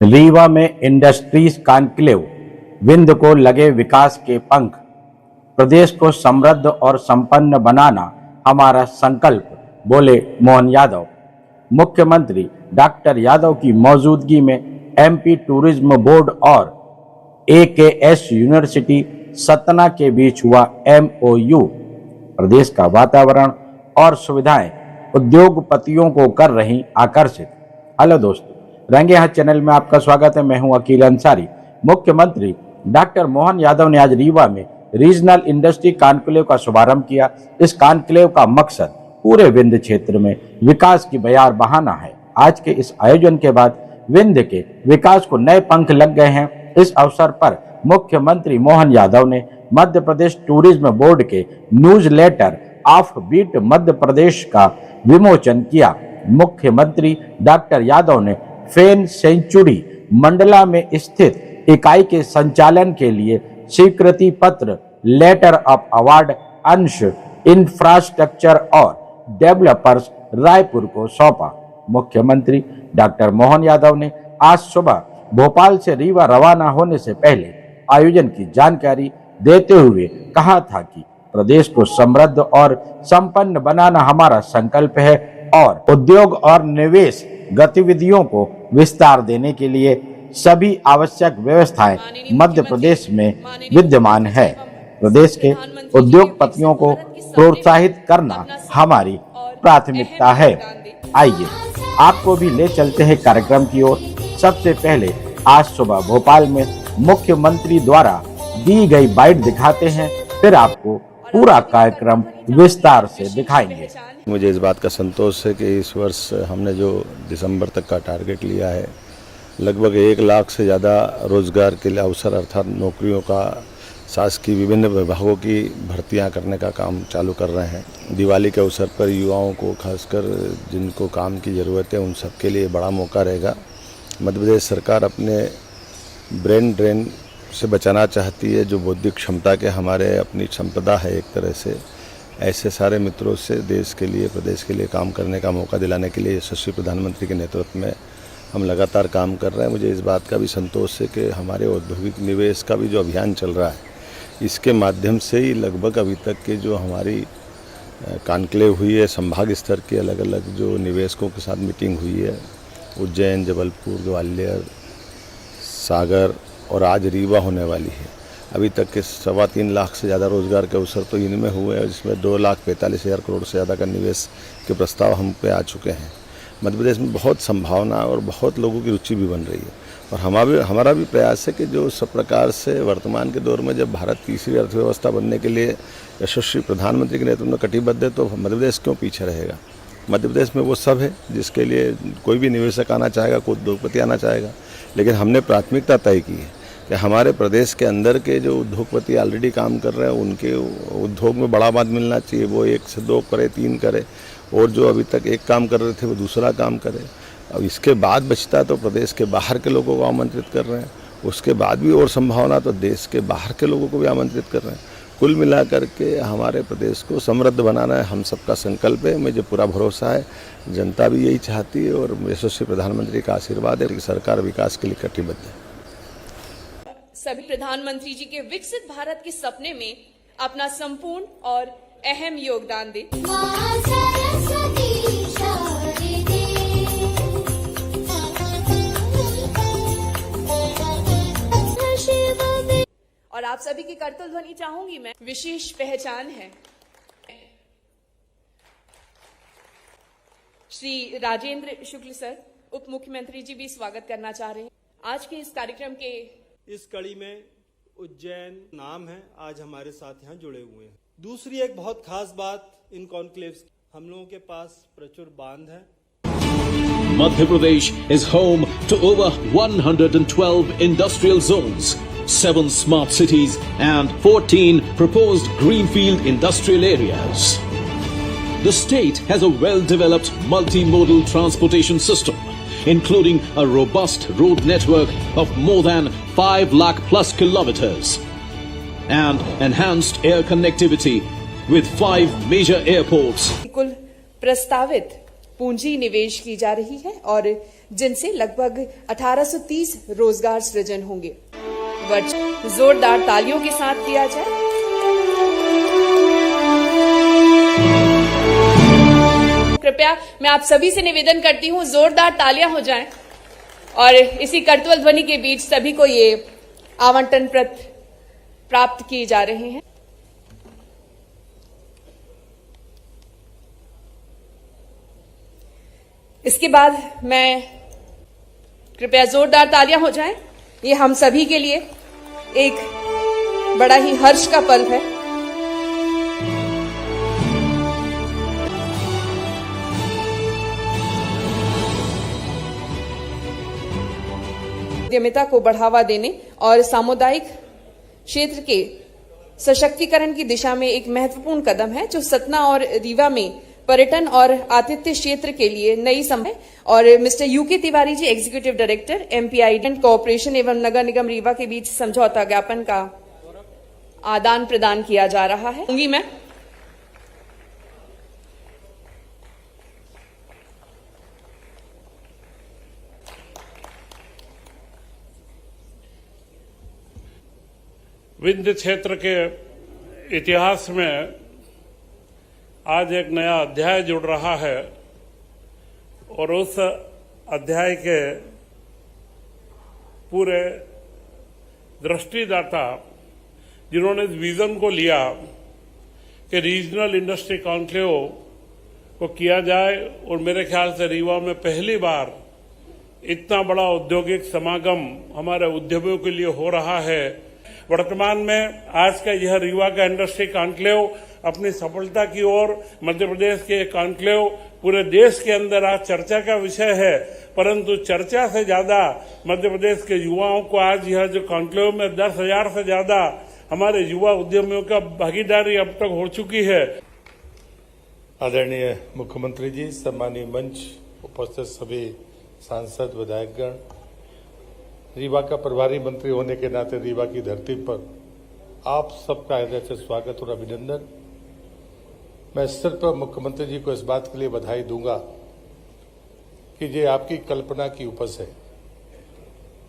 रीवा में industries conclave, Vindhya को लगे विकास के पंख। प्रदेश को समृद्ध और संपन्न बनाना हमारा संकल्प, बोले मोहन यादव। मुख्यमंत्री डॉक्टर यादव की मौजूदगी में एमपी टूरिज्म बोर्ड और एकेएस यूनिवर्सिटी सतना के बीच हुआ एमओयू। प्रदेश का वातावरण और सुविधाएं उद्योगपतियों को कर रही आकर्षित। हेलो दोस्तों, रंगे हाथ चैनल में आपका स्वागत है। मैं हूं अकील अंसारी। मुख्यमंत्री डॉक्टर मोहन यादव ने आज रीवा में रीजनल इंडस्ट्री कॉन्क्लेव का शुभारंभ किया। इस कॉन्क्लेव का मकसद पूरे विंध्य क्षेत्र में विकास की बयार बहाना है। आज के इस आयोजन के बाद विंध्य के विकास को नए पंख लग गए हैं। इस अवसर पर मुख्यमंत्री मोहन यादव ने मध्य प्रदेश टूरिज्म बोर्ड के newsletter off beat Madhya Pradesh का विमोचन किया। मुख्यमंत्री डॉक्टर यादव ने फेन सेंचुरी मंडला में स्थित इकाई के संचालन के लिए स्वीकृति पत्र लेटर ऑफ अवार्ड अंश इंफ्रास्ट्रक्चर और डेवलपर्स रायपुर को सौंपा। मुख्यमंत्री डॉक्टर मोहन यादव ने आज सुबह भोपाल से रीवा रवाना होने से पहले आयोजन की जानकारी देते हुए कहा था कि प्रदेश को समृद्ध और संपन्न बनाना हमारा संकल्प है और उद्योग और निवेश गतिविधियों को विस्तार देने के लिए सभी आवश्यक व्यवस्थाएं मध्य प्रदेश में विद्यमान है। प्रदेश के उद्योगपतियों को प्रोत्साहित करना हमारी प्राथमिकता है। आइए आपको भी ले चलते हैं कार्यक्रम की ओर। सबसे पहले आज सुबह भोपाल में मुख्यमंत्री द्वारा दी गई बाइट दिखाते हैं, फिर आपको पूरा कार्यक्रम विस्तार से दिखाएंगे। मुझे इस बात का संतोष है कि इस वर्ष हमने जो दिसंबर तक का टारगेट लिया है, लगभग 1 लाख से ज़्यादा रोजगार के लिए अवसर अर्थात नौकरियों का शासकीय विभिन्न विभागों की भर्तियां करने का काम चालू कर रहे हैं। दिवाली के अवसर पर युवाओं को, खासकर जिनको काम की ज़रूरत है, उन सब के लिए बड़ा मौका रहेगा। मध्य प्रदेश सरकार अपने ब्रेन ड्रेन से बचाना चाहती है, जो बौद्धिक क्षमता के हमारे अपनी संपदा है। एक तरह से ऐसे सारे मित्रों से देश के लिए, प्रदेश के लिए काम करने का मौका दिलाने के लिए यशस्वी प्रधानमंत्री के नेतृत्व में हम लगातार काम कर रहे हैं। मुझे इस बात का भी संतोष है कि हमारे औद्योगिक निवेश का भी जो अभियान चल रहा है, इसके माध्यम से ही लगभग अभी तक के जो हमारी कॉन्क्लेव हुई है, संभाग स्तर के अलग अलग जो निवेशकों के साथ मीटिंग हुई है, उज्जैन, जबलपुर, ग्वालियर, सागर और आज रीवा होने वाली है। अभी तक के 3.25 लाख से ज़्यादा रोजगार के अवसर तो इनमें हुए हैं, जिसमें 2,45,000 करोड़ से ज़्यादा का निवेश के प्रस्ताव हम पे आ चुके हैं। मध्य प्रदेश में बहुत संभावना और बहुत लोगों की रुचि भी बन रही है और हमारा भी प्रयास है कि जो सब प्रकार से वर्तमान के दौर में जब भारत तीसरी अर्थव्यवस्था बनने के लिए यशस्वी प्रधानमंत्री के नेतृत्व में कटिबद्ध है, तो मध्य प्रदेश क्यों पीछे रहेगा। मध्य प्रदेश में वो सब है जिसके लिए कोई भी निवेशक आना चाहेगा, कोई उद्योगपति आना चाहेगा। लेकिन हमने प्राथमिकता तय की है कि हमारे प्रदेश के अंदर के जो उद्योगपति ऑलरेडी काम कर रहे हैं, उनके उद्योग में बढ़ावा मिलना चाहिए। वो 1 से 2 करे, 3 करे, और जो अभी तक एक काम कर रहे थे वो दूसरा काम करे। अब इसके बाद बचता तो प्रदेश के बाहर के लोगों को आमंत्रित कर रहे हैं, उसके बाद भी और संभावना तो देश के बाहर के लोगों को भी आमंत्रित कर रहे हैं। कुल मिलाकर के हमारे प्रदेश को समृद्ध बनाना है हम सबका संकल्प है। मुझे पूरा भरोसा है, जनता भी यही चाहती है और यशस्वी प्रधानमंत्री का आशीर्वाद है कि सरकार विकास के लिए कटिबद्ध है। सभी प्रधानमंत्री जी के विकसित भारत के सपने में अपना संपूर्ण और अहम योगदान दें। और आप सभी की करतल ध्वनि चाहूंगी मैं। विशेष पहचान है। श्री राजेंद्र शुक्ल सर, उप मुख्यमंत्री जी भी स्वागत करना चाह रहे हैं। आज के इस कार्यक्रम के इस कड़ी में उज्जैन नाम है, आज हमारे साथ यहाँ जुड़े हुए हैं। दूसरी एक बहुत खास बात इन कॉन्क्लेव्स, हम लोगों के पास प्रचुर बांध है। Madhya Pradesh is home to over 112 industrial zones, 7 smart cities and 14 proposed greenfield industrial areas. The state has a well-developed multimodal transportation system, including a robust road network of more than 5 lakh plus kilometers and enhanced air connectivity with 5 major airports. कुल प्रस्तावित पूंजी निवेश की जा रही है और जिनसे लगभग 1830 रोजगार सृजन होंगे। जोरदार तालियों के साथ किया जाए। कृपया मैं आप सभी से निवेदन करती हूं, जोरदार तालियां हो जाएं और इसी करतल ध्वनि के बीच सभी को ये आवंटन पत्र प्राप्त किए जा रहे हैं। इसके बाद मैं कृपया जोरदार तालियां हो जाएं। ये हम सभी के लिए एक बड़ा ही हर्ष का पल है। उद्यमिता को बढ़ावा देने और सामुदायिक क्षेत्र के सशक्तिकरण की दिशा में एक महत्वपूर्ण कदम है, जो सतना और रीवा में पर्यटन और आतिथ्य क्षेत्र के लिए नई समय। और mister UK Tiwari ji, executive director MPI corporation एवं नगर निगम रीवा के बीच समझौता ज्ञापन का आदान प्रदान किया जा रहा है। मैं विंध्य क्षेत्र के इतिहास में आज एक नया अध्याय जुड़ रहा है और उस अध्याय के पूरे दृष्टिदाता जिन्होंने इस विजन को लिया कि रीजनल इंडस्ट्री कॉन्क्लेव को किया जाए, और मेरे ख्याल से रीवा में पहली बार इतना बड़ा औद्योगिक समागम हमारे उद्यमियों के लिए हो रहा है। वर्तमान में आज का यह रीवा का इंडस्ट्री कॉन्क्लेव अपनी सफलता की ओर, मध्य प्रदेश के कॉन्क्लेव पूरे देश के अंदर आज चर्चा का विषय है, परंतु चर्चा से ज्यादा मध्य प्रदेश के युवाओं को आज यह जो कॉन्क्लेव में 10,000 से ज्यादा हमारे युवा उद्यमियों का भागीदारी अब तक हो चुकी है। आदरणीय मुख्यमंत्री जी, सम्मानीय मंच, उपस्थित सभी सांसद, विधायकगण, रीवा का प्रभारी मंत्री होने के नाते रीवा की धरती पर आप सबका हृदय से स्वागत और अभिनंदन। मैं सिर्फ मुख्यमंत्री जी को इस बात के लिए बधाई दूंगा कि ये आपकी कल्पना की उपज है।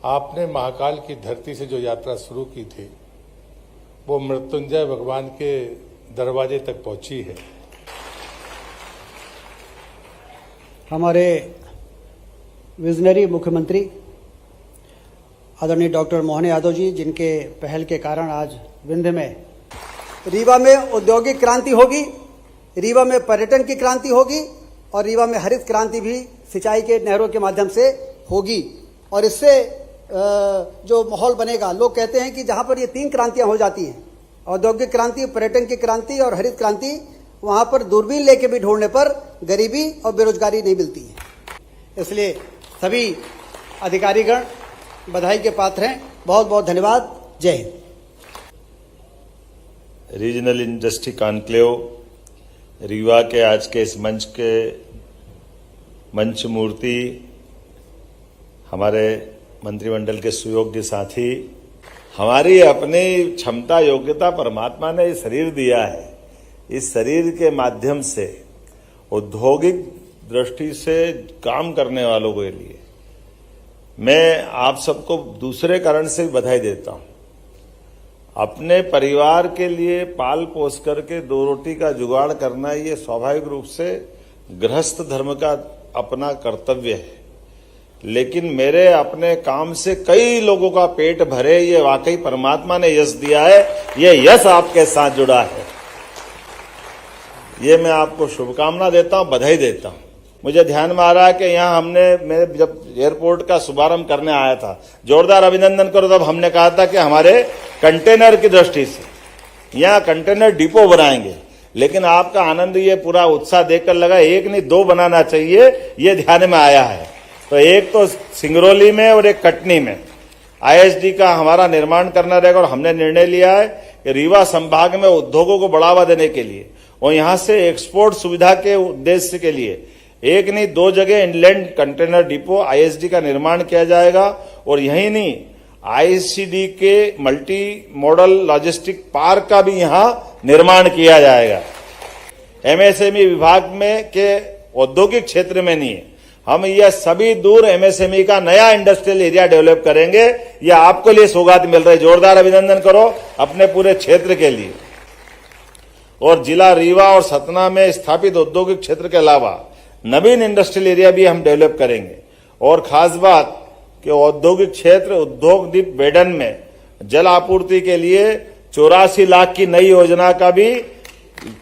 आपने महाकाल की धरती से जो यात्रा शुरू की थी वो मृत्युंजय भगवान के दरवाजे तक पहुंची है। हमारे विजनरी मुख्यमंत्री आदरणीय डॉक्टर मोहन यादव जी, जिनके पहल के कारण आज विंध्य में रीवा में औद्योगिक क्रांति होगी, रीवा में पर्यटन की क्रांति होगी और रीवा में हरित क्रांति भी सिंचाई के नहरों के माध्यम से होगी। और इससे जो माहौल बनेगा, लोग कहते हैं कि जहां पर ये 3 क्रांतियां हो जाती हैं, औद्योगिक क्रांति, पर्यटन की क्रांति और हरित क्रांति, वहां पर दूरबीन लेके भी ढूंढने पर गरीबी और बेरोजगारी नहीं मिलती है। इसलिए सभी अधिकारीगण बधाई के पात्र हैं। बहुत बहुत धन्यवाद। जय Hind. Regional industry conclave Rewa के आज के इस मंच के मंच मूर्ति हमारे मंत्रिमंडल के सुयोग्य साथी, हमारी अपनी क्षमता योग्यता परमात्मा ने शरीर दिया है। इस शरीर के माध्यम से औद्योगिक दृष्टि से काम करने वालों के लिए मैं आप सबको दूसरे कारण से भी बधाई देता हूं। अपने परिवार के लिए पाल पोस करके 2 रोटी का जुगाड़ करना ये स्वाभाविक रूप से गृहस्थ धर्म का अपना कर्तव्य है, लेकिन मेरे अपने काम से कई लोगों का पेट भरे, ये वाकई परमात्मा ने यश दिया है। ये यश आपके साथ जुड़ा है, ये मैं आपको शुभकामना देता हूं, बधाई देता हूं। मुझे ध्यान में आ रहा है कि यहाँ हमने, मैं जब एयरपोर्ट का शुभारंभ करने आया था, जोरदार अभिनंदन करो, तब हमने कहा था कि हमारे कंटेनर की दृष्टि से यहाँ कंटेनर डिपो बनाएंगे, लेकिन आपका आनंद, ये पूरा उत्साह देखकर लगा 1 नहीं 2 बनाना चाहिए, ये ध्यान में आया है। तो एक तो सिंगरौली में और एक कटनी में ISD का हमारा निर्माण करना रहेगा, और हमने निर्णय लिया है कि रीवा संभाग में उद्योगों को बढ़ावा देने के लिए और यहाँ से एक्सपोर्ट सुविधा के उद्देश्य के लिए 1 नहीं 2 जगह इनलैंड कंटेनर डिपो ISD का निर्माण किया जाएगा। और यही नहीं, ICD के मल्टी मॉडल लॉजिस्टिक पार्क का भी यहाँ निर्माण किया जाएगा। MSME विभाग में के औद्योगिक क्षेत्र में नहीं है। हम यह सभी दूर एमएसएमई का नया इंडस्ट्रियल एरिया डेवलप करेंगे। यह आपके लिए सौगात मिल रही है, जोरदार अभिनंदन करो अपने पूरे क्षेत्र के लिए। और जिला रीवा और सतना में स्थापित औद्योगिक क्षेत्र के अलावा नवीन इंडस्ट्रियल एरिया भी हम डेवलप करेंगे। और खास बात कि औद्योगिक क्षेत्र उद्योग द्वीप बेडन में जल आपूर्ति के लिए 84 लाख की नई योजना का भी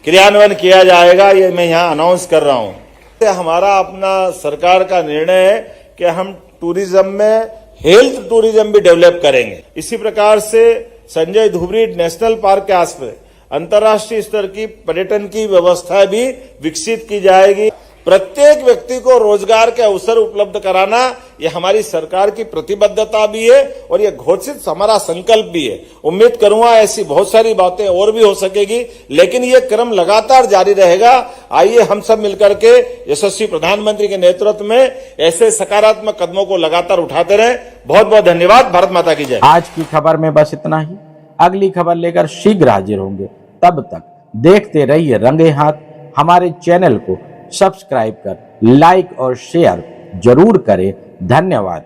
क्रियान्वयन किया जाएगा। ये मैं यहाँ अनाउंस कर रहा हूँ। हमारा अपना सरकार का निर्णय है कि हम टूरिज्म में हेल्थ टूरिज्म भी डेवलप करेंगे। इसी प्रकार से संजय धुबरी नेशनल पार्क के आसपास अंतर्राष्ट्रीय स्तर की पर्यटन की व्यवस्था भी विकसित की जाएगी। प्रत्येक व्यक्ति को रोजगार के अवसर उपलब्ध कराना ये हमारी सरकार की प्रतिबद्धता भी है और ये घोषित हमारा संकल्प भी है। उम्मीद करूंगा ऐसी बहुत सारी बातें और भी हो सकेगी, लेकिन ये क्रम लगातार जारी रहेगा। आइए हम सब मिलकर के यशस्वी प्रधानमंत्री के नेतृत्व में ऐसे सकारात्मक कदमों को लगातार उठाते रहें। बहुत बहुत धन्यवाद। भारत माता की जय। आज की खबर में बस इतना ही। अगली खबर लेकर शीघ्र हाजिर होंगे। तब तक देखते रहिए रंगे हाथ। हमारे चैनल को सब्सक्राइब कर लाइक और शेयर जरूर करें। धन्यवाद।